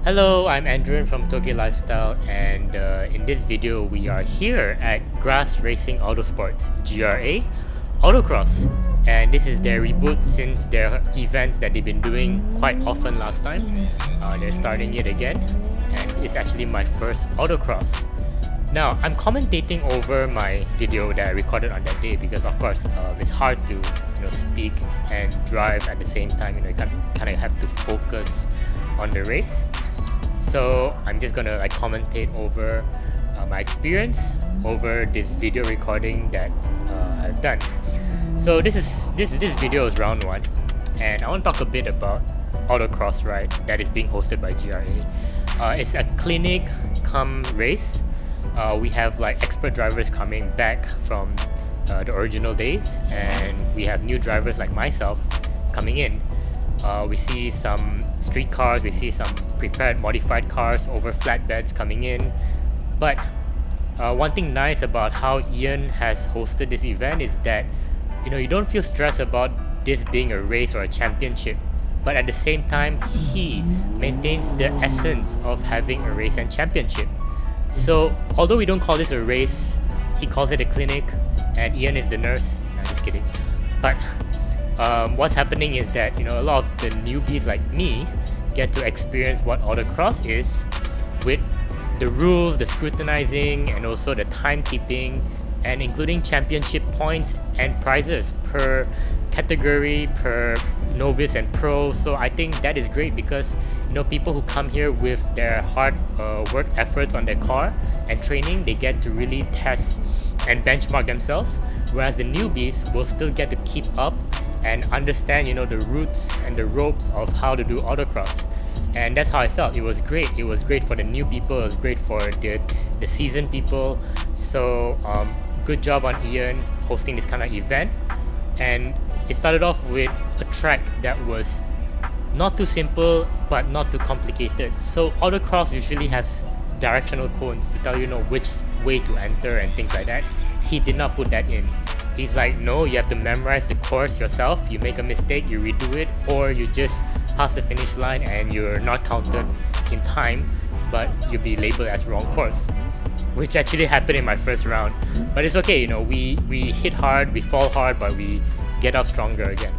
Hello, I'm Andrew from Tokyo Lifestyle, and in this video we are here at Grass Racing Autosports, GRA, Autocross, and this is their reboot since their events that they've been doing quite often last time. They're starting it again, and it's actually my first Autocross. Now, I'm commentating over my video that I recorded on that day because of course it's hard to speak and drive at the same time. You kind of have to focus on the race. So I'm just gonna commentate over my experience over this video recording that I've done. So this video is round 1, and I want to talk a bit about Autocross ride that is being hosted by GRA. It's a clinic come race. We have expert drivers coming back from the original days, and we have new drivers like myself coming in. We see some street cars, we see some prepared modified cars over flatbeds coming in. But one thing nice about how Ian has hosted this event is that you don't feel stressed about this being a race or a championship, but at the same time he maintains the essence of having a race and championship. So although we don't call this a race, he calls it a clinic, and Ian is the nurse. No, just kidding. But what's happening is that a lot of the newbies like me get to experience what Autocross is, with the rules, the scrutinizing, and also the timekeeping, and including championship points and prizes per category, per novice and pro. So I think that is great because people who come here with their hard work efforts on their car and training, they get to really test and benchmark themselves, whereas the newbies will still get to keep up and understand the roots and the ropes of how to do Autocross. And that's how I felt. It was great. It was great for the new people, it was great for the seasoned people. So good job on Ian hosting this kind of event. And it started off with a track that was not too simple but not too complicated. So Autocross usually has directional cones to tell which way to enter and things like that. He did not put that in. He's like, no, you have to memorize the course yourself. You make a mistake, you redo it, or you just pass the finish line and you're not counted in time, but you'll be labeled as wrong course, which actually happened in my first round. But it's okay, we hit hard, we fall hard, but we get up stronger again.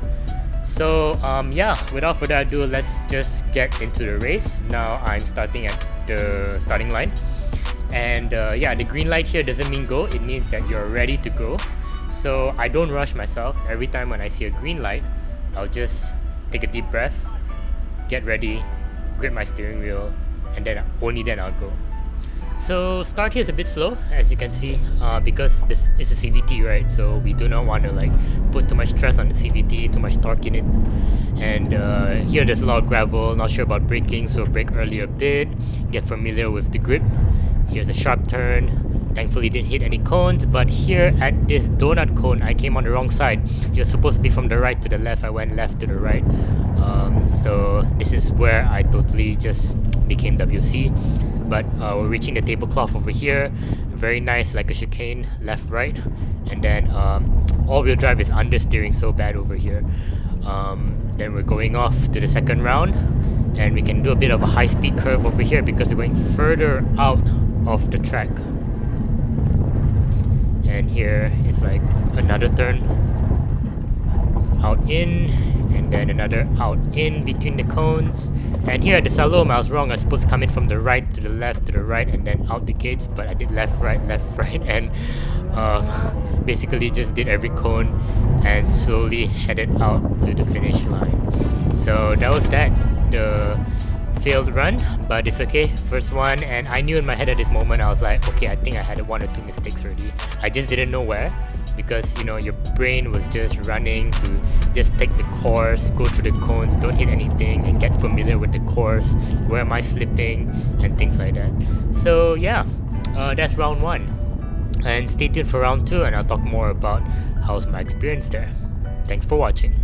So yeah, without further ado, let's just get into the race. Now I'm starting at the starting line, and yeah, the green light here doesn't mean go, it means that you're ready to go. So I don't rush myself. Every time when I see a green light, I'll just take a deep breath, get ready, grip my steering wheel, and then only then I'll go. So start here is a bit slow, as you can see, because this is a CVT, right? So we do not want to put too much stress on the CVT, too much torque in it. And here there's a lot of gravel, not sure about braking, so brake early a bit, get familiar with the grip. Here's a sharp turn. Thankfully didn't hit any cones, but here at this donut cone I came on the wrong side. You're supposed to be from the right to the left, I went left to the right. So this is where I totally just became WC. But we're reaching the tablecloth over here. Very nice, like a chicane, left right. And then all-wheel drive is understeering so bad over here. Then we're going off to the second round, and we can do a bit of a high-speed curve over here because we're going further out of the track. And here is another turn out in, and then another out in between the cones. And here at the Salome I was wrong. I was supposed to come in from the right to the left to the right and then out the gates, but I did left right, and basically just did every cone and slowly headed out to the finish line. So that was that, the failed run, but it's okay, first one. And I knew in my head at this moment, I was like, okay, I think I had 1 or 2 mistakes already. I just didn't know where, because your brain was just running to just take the course, go through the cones, don't hit anything, and get familiar with the course. Where am I slipping and things like that. So yeah, that's round 1, and stay tuned for round 2, and I'll talk more about how's my experience there. Thanks for watching.